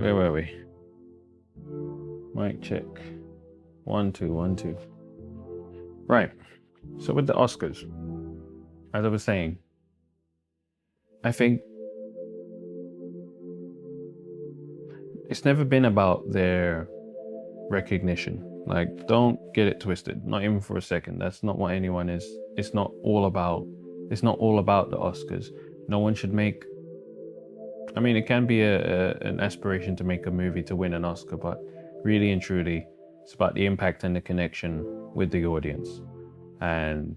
Where were we? Mic check. 1 2 1 2. Right. So with the Oscars, as I was saying, I think it's never been about their recognition. Like, don't get it twisted. Not even for a second. That's not what anyone is. It's not all about the Oscars. No one should make, I mean, it can be an aspiration to make a movie to win an Oscar, but really and truly, it's about the impact and the connection with the audience, and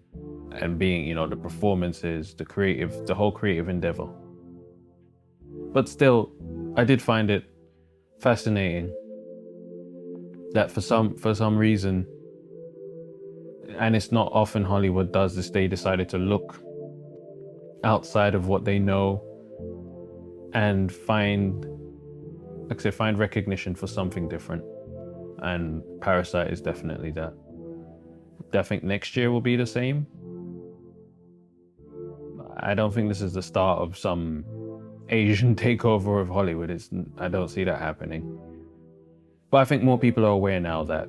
being, you know, the performances, the whole creative endeavor. But still, I did find it fascinating that for some reason, and it's not often Hollywood does this, they decided to look outside of what they know and find recognition for something different. And Parasite is definitely that. I think next year will be the same. I don't think this is the start of some Asian takeover of Hollywood. I don't see that happening. But I think more people are aware now that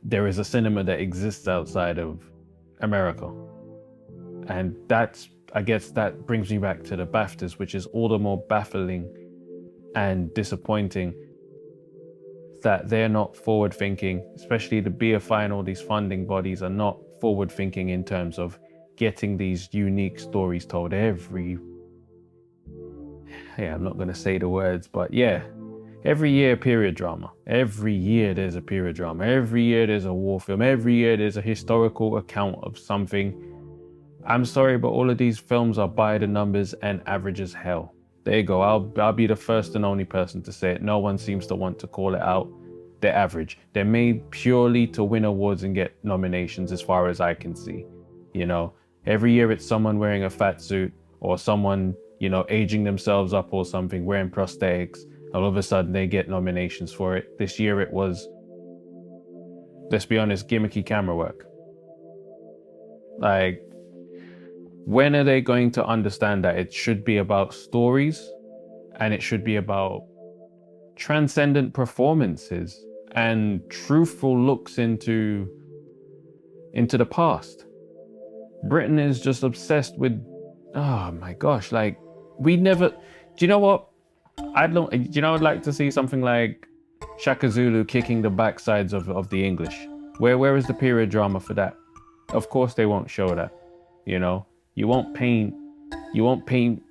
there is a cinema that exists outside of America. And I guess that brings me back to the BAFTAs, which is all the more baffling and disappointing that they're not forward thinking, especially the BFI and all these funding bodies are not forward thinking in terms of getting these unique stories told I'm not going to say the words, but yeah, every year period drama. Every year there's a period drama. Every year there's a war film. Every year there's a historical account of something. I'm sorry, but all of these films are by the numbers and average as hell. There you go. I'll be the first and only person to say it. No one seems to want to call it out. They're average. They're made purely to win awards and get nominations, as far as I can see. You know, every year it's someone wearing a fat suit, or someone, you know, aging themselves up or something, wearing prosthetics. All of a sudden they get nominations for it. This year it was, let's be honest, gimmicky camera work. Like, when are they going to understand that it should be about stories and it should be about transcendent performances and truthful looks into the past? Britain is just obsessed with, oh my gosh, like, we never, do you know what? I'd like to see something like Shaka Zulu kicking the backsides of the English. Where is the period drama for that? Of course they won't show that, you know? You won't paint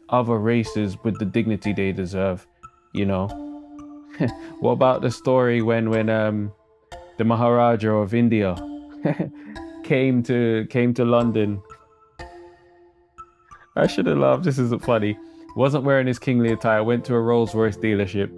other races with the dignity they deserve, you know? What about the story when the Maharaja of India came to London? I should have laughed. This isn't funny. Wasn't wearing his kingly attire, went to a Rolls-Royce dealership,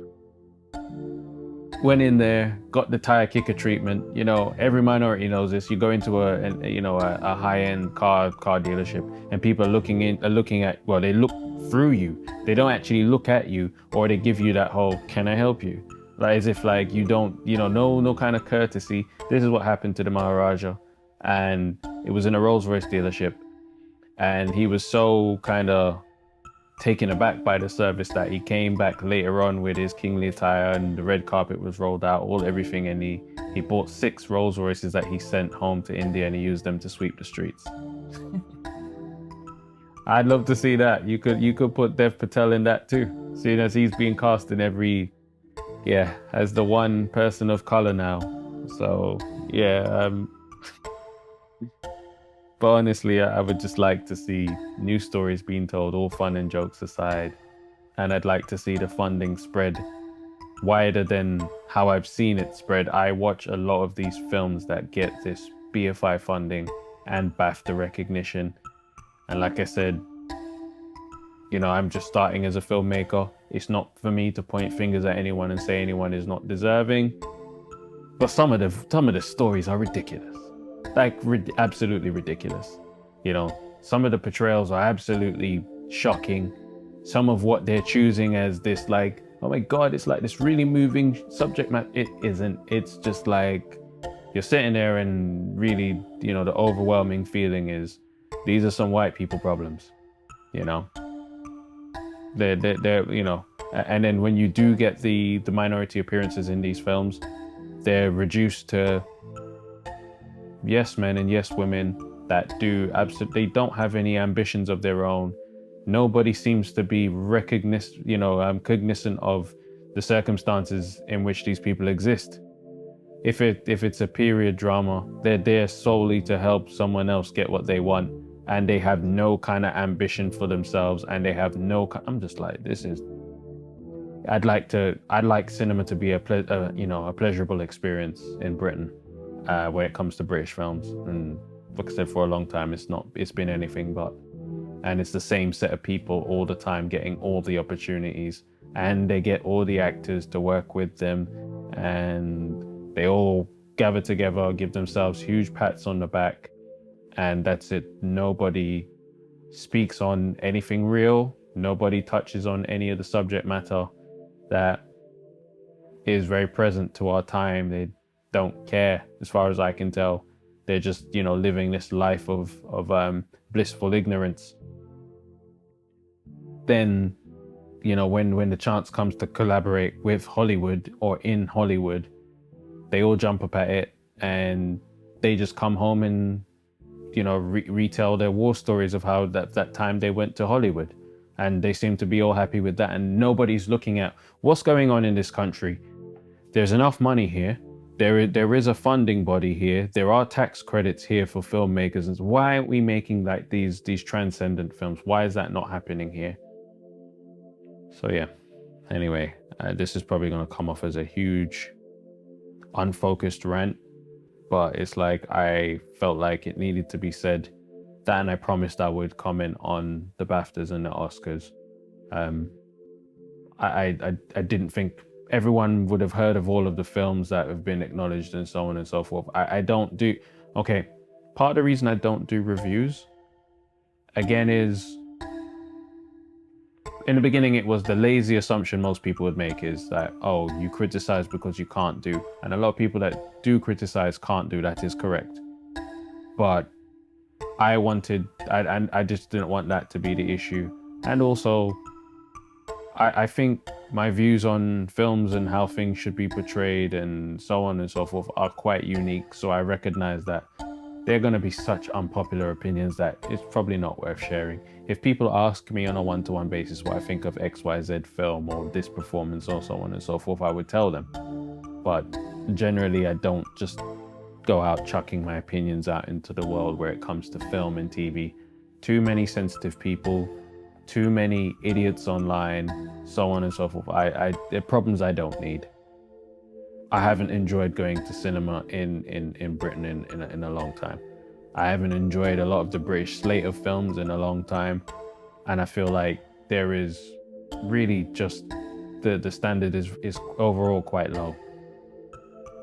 went in there, got the tire kicker treatment. You know, every minority knows this. You go into a high-end car dealership, and people are looking at, well, they look through you. They don't actually look at you, or they give you that whole, can I help you? Like, as if like you don't, you know, no kind of courtesy. This is what happened to the Maharaja, and it was in a Rolls-Royce dealership, and he was so kind of taken aback by the service that he came back later on with his kingly attire, and the red carpet was rolled out, everything, and he bought 6 Rolls Royces that he sent home to India, and he used them to sweep the streets. I'd love to see that. You could put Dev Patel in that too, seeing as he's being cast in as the one person of color now. So yeah, but honestly, I would just like to see new stories being told, all fun and jokes aside. And I'd like to see the funding spread wider than how I've seen it spread. I watch a lot of these films that get this BFI funding and BAFTA recognition. And like I said, you know, I'm just starting as a filmmaker. It's not for me to point fingers at anyone and say anyone is not deserving. But some of the stories are ridiculous. Like, absolutely ridiculous. You know, some of the portrayals are absolutely shocking. Some of what they're choosing as this, like, oh my God, it's like this really moving subject matter. It isn't. It's just like, you're sitting there and really, you know, the overwhelming feeling is, these are some white people problems, you know? They're you know, And then when you do get the minority appearances in these films, they're reduced to yes men and yes women that do absolutely, they don't have any ambitions of their own. Nobody seems to be cognizant of the circumstances in which these people exist. If it's a period drama, they're there solely to help someone else get what they want, and they have no kind of ambition for themselves, and they have no. I'm just like, this is. I'd like cinema to be a pleasurable experience in Britain, when it comes to British films. And like I said, for a long time, it's been anything but. And it's the same set of people all the time getting all the opportunities, and they get all the actors to work with them, and they all gather together, give themselves huge pats on the back, and that's it. Nobody speaks on anything real. Nobody touches on any of the subject matter that is very present to our time. They don't care, as far as I can tell. They're just, living this life of blissful ignorance. Then, when the chance comes to collaborate with Hollywood or in Hollywood, they all jump up at it, and they just come home and, retell their war stories of how that time they went to Hollywood. And they seem to be all happy with that. And nobody's looking at what's going on in this country. There's enough money here. There is a funding body here. There are tax credits here for filmmakers. And why aren't we making like these transcendent films? Why is that not happening here? So yeah, anyway, this is probably going to come off as a huge unfocused rant, but it's like I felt like it needed to be said. That, and I promised I would comment on the BAFTAs and the Oscars. I didn't think everyone would have heard of all of the films that have been acknowledged and so on and so forth. I don't do, okay, part of the reason I don't do reviews, again, is in the beginning, it was the lazy assumption most people would make is that, oh, you criticize because you can't do. And a lot of people that do criticize can't do. That is correct. But I just didn't want that to be the issue. And also, I think my views on films and how things should be portrayed and so on and so forth are quite unique. So I recognize that they're going to be such unpopular opinions that it's probably not worth sharing. If people ask me on a one-to-one basis what I think of XYZ film or this performance or so on and so forth, I would tell them. But generally, I don't just go out chucking my opinions out into the world where it comes to film and TV. Too many sensitive people, too many idiots online, so on and so forth. They're problems I don't need. I haven't enjoyed going to cinema in Britain in a long time. I haven't enjoyed a lot of the British slate of films in a long time. And I feel like there is really just, the standard is overall quite low.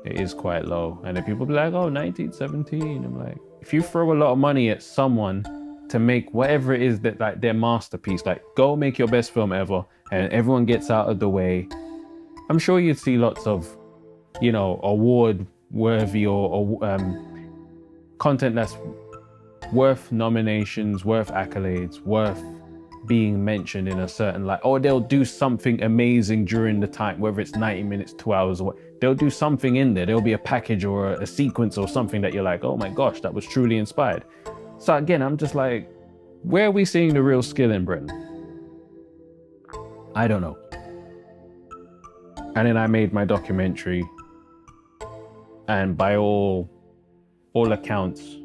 It is quite low. And then people be like, oh, 1917. I'm like, if you throw a lot of money at someone to make whatever it is that like their masterpiece, like go make your best film ever, and everyone gets out of the way, I'm sure you'd see lots of, award worthy or content that's worth nominations, worth accolades, worth being mentioned in a certain light. Or they'll do something amazing during the time, whether it's 90 minutes, 2 hours, or what. They'll do something in there. There'll be a package or a sequence or something that you're like, oh my gosh, that was truly inspired. So again, I'm just like, where are we seeing the real skill in Britain? I don't know. And then I made my documentary, and by all accounts,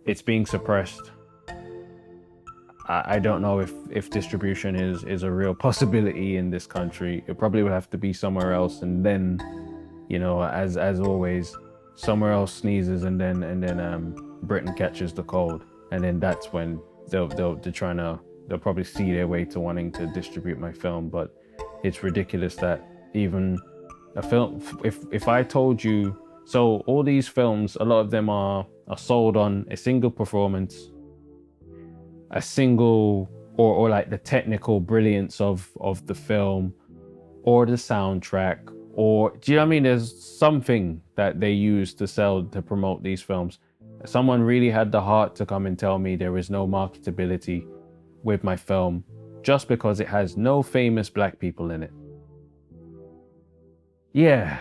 it's being suppressed. I don't know if distribution is a real possibility in this country. It probably would have to be somewhere else, and then, as always, somewhere else sneezes, and then Britain catches the cold, and then that's when they'll probably see their way to wanting to distribute my film. But it's ridiculous that even a film, if I told you, so all these films, a lot of them are sold on a single performance, a single, or like the technical brilliance of the film, or the soundtrack, or, do you know what I mean? There's something that they use to promote these films. Someone really had the heart to come and tell me there is no marketability with my film, just because it has no famous black people in it. Yeah.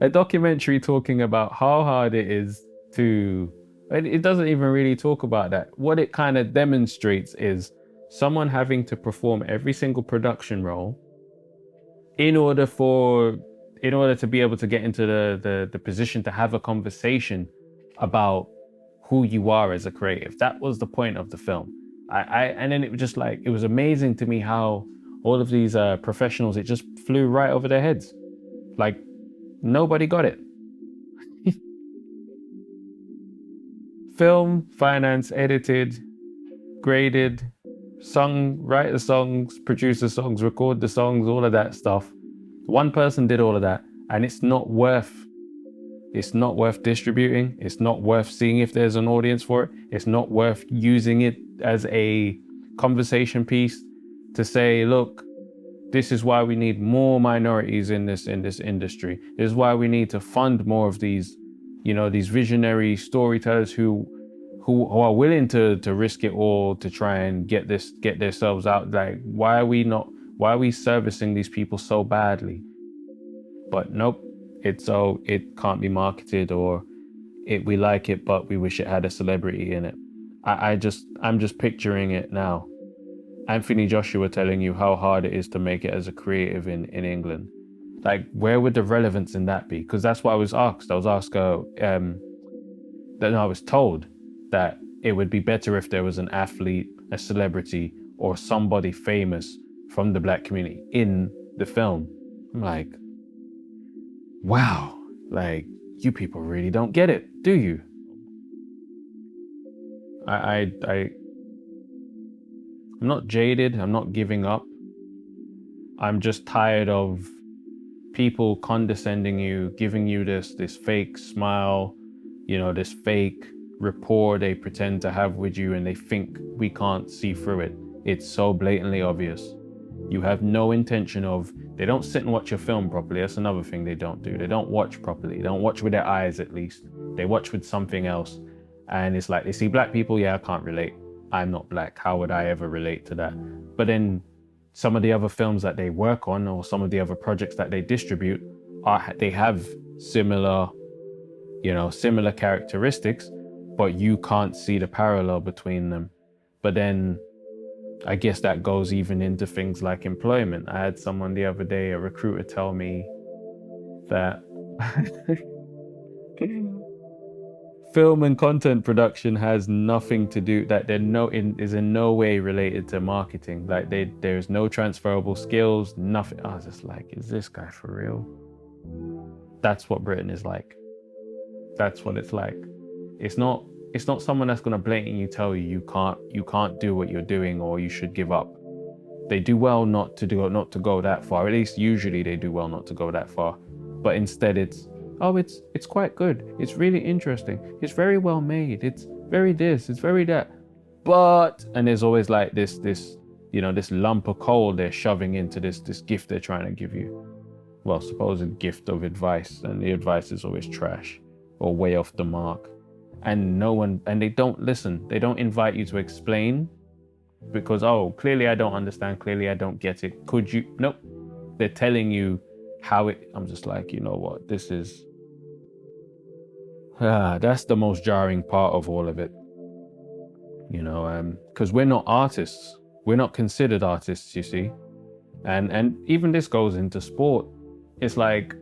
A documentary talking about how hard it is to, it doesn't even really talk about that. What it kind of demonstrates is someone having to perform every single production role in order to be able to get into the position to have a conversation about who you are as a creative. That was the point of the film. And then it was just like, it was amazing to me how all of these professionals, it just flew right over their heads. Like, nobody got it. Film, finance, edited, graded, write the songs, produce the songs, record the songs, all of that stuff. One person did all of that, and it's not worth distributing. It's not worth seeing if there's an audience for it. It's not worth using it as a conversation piece to say, look, this is why we need more minorities in this industry. This is why we need to fund more of these, these visionary storytellers who are willing to risk it all to try and get themselves out. Like, why are we servicing these people so badly? But nope, it can't be marketed, or we like it, but we wish it had a celebrity in it. I'm just picturing it now. Anthony Joshua telling you how hard it is to make it as a creative in England. Like, where would the relevance in that be? Because that's what I was asked. I was told that it would be better if there was an athlete, a celebrity, or somebody famous from the black community in the film. I'm like, wow, like, you people really don't get it, do you? I'm not jaded, I'm not giving up. I'm just tired of people condescending you, giving you this fake smile, this fake rapport they pretend to have with you, and they think we can't see through it. It's so blatantly obvious. You have no intention of, they don't sit and watch your film properly. That's another thing they don't do. They don't watch properly. They don't watch with their eyes, at least. They watch with something else. And it's like, they see black people, yeah, I can't relate. I'm not black. How would I ever relate to that? But then some of the other films that they work on, or some of the other projects that they distribute, they have similar characteristics, but you can't see the parallel between them. But then I guess that goes even into things like employment. I had someone the other day, a recruiter, tell me that film and content production has nothing to do, that is in no way related to marketing. Like, there's no transferable skills, nothing. I was just like, is this guy for real? That's what Britain is like. That's what it's like. It's not someone that's going to blatantly tell you can't do what you're doing, or you should give up. They do well not to go that far. At least usually they do well not to go that far. But instead it's quite good. It's really interesting. It's very well made. It's very this, it's very that. But, and there's always like this lump of coal they're shoving into this gift they're trying to give you. Well, supposed gift of advice, and the advice is always trash or way off the mark. And they don't listen. They don't invite you to explain, because, oh, clearly I don't understand. Clearly I don't get it. Could you? Nope. They're telling you how it. I'm just like, you know what? This is. That's the most jarring part of all of it. Because we're not artists. We're not considered artists, you see. And even this goes into sport. It's like,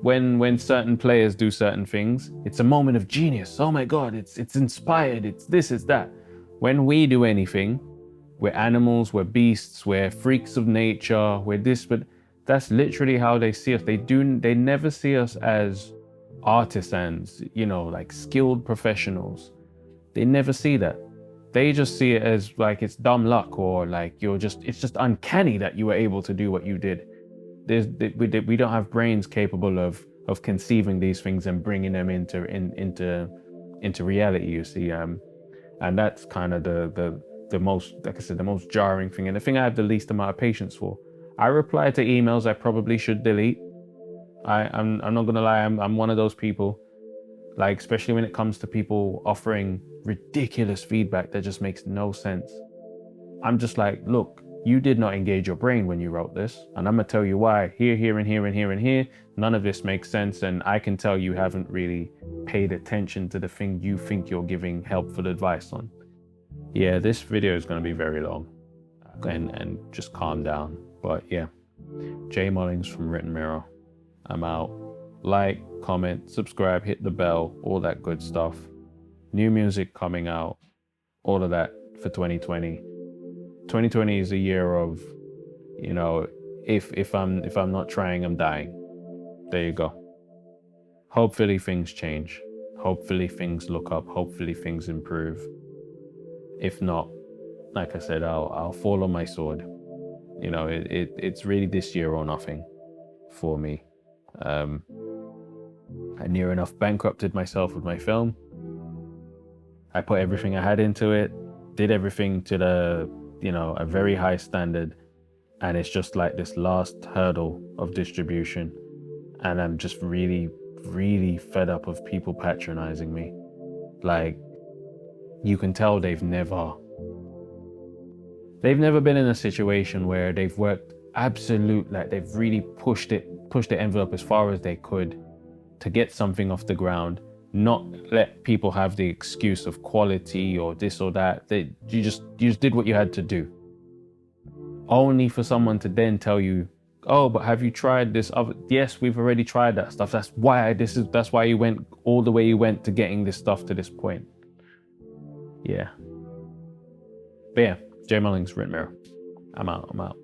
when certain players do certain things, it's a moment of genius. Oh my God, it's inspired. It's this, it's that. When we do anything, we're animals, we're beasts, we're freaks of nature, we're this, but that's literally how they see us. They never see us as artisans, like skilled professionals. They never see that. They just see it as like it's dumb luck, or like it's just uncanny that you were able to do what you did. We don't have brains capable of conceiving these things and bringing them into reality, you see. And that's kind of the most, like I said, the most jarring thing, and the thing I have the least amount of patience for. I reply to emails I probably should delete. I'm not gonna lie, I'm one of those people. Like, especially when it comes to people offering ridiculous feedback that just makes no sense. I'm just like, look, you did not engage your brain when you wrote this. And I'm gonna tell you why. Here, here, and here, and here, and here. None of this makes sense. And I can tell you haven't really paid attention to the thing you think you're giving helpful advice on. Yeah, this video is gonna be very long. And just calm down. But yeah, Jay Mullings from Written Mirror. I'm out. Like, comment, subscribe, hit the bell, all that good stuff. New music coming out, all of that for 2020. 2020 is a year of, you know, if I'm not trying, I'm dying. There you go. Hopefully things change. Hopefully things look up. Hopefully things improve. If not, like I said, I'll fall on my sword. You know, it's really this year or nothing for me. I near enough bankrupted myself with my film. I put everything I had into it, did everything to the, you know, a very high standard. And it's just like this last hurdle of distribution. And I'm just really, really fed up of people patronizing me. Like, you can tell they've never been in a situation where they've worked like they've really pushed the envelope as far as they could to get something off the ground, not let people have the excuse of quality or this or that. You just did what you had to do. Only for someone to then tell you, oh, but have you tried this other? Yes, we've already tried that stuff. That's why you went all the way you went to getting this stuff to this point. Yeah. But yeah, Jay Mullings, Written Mirror. I'm out.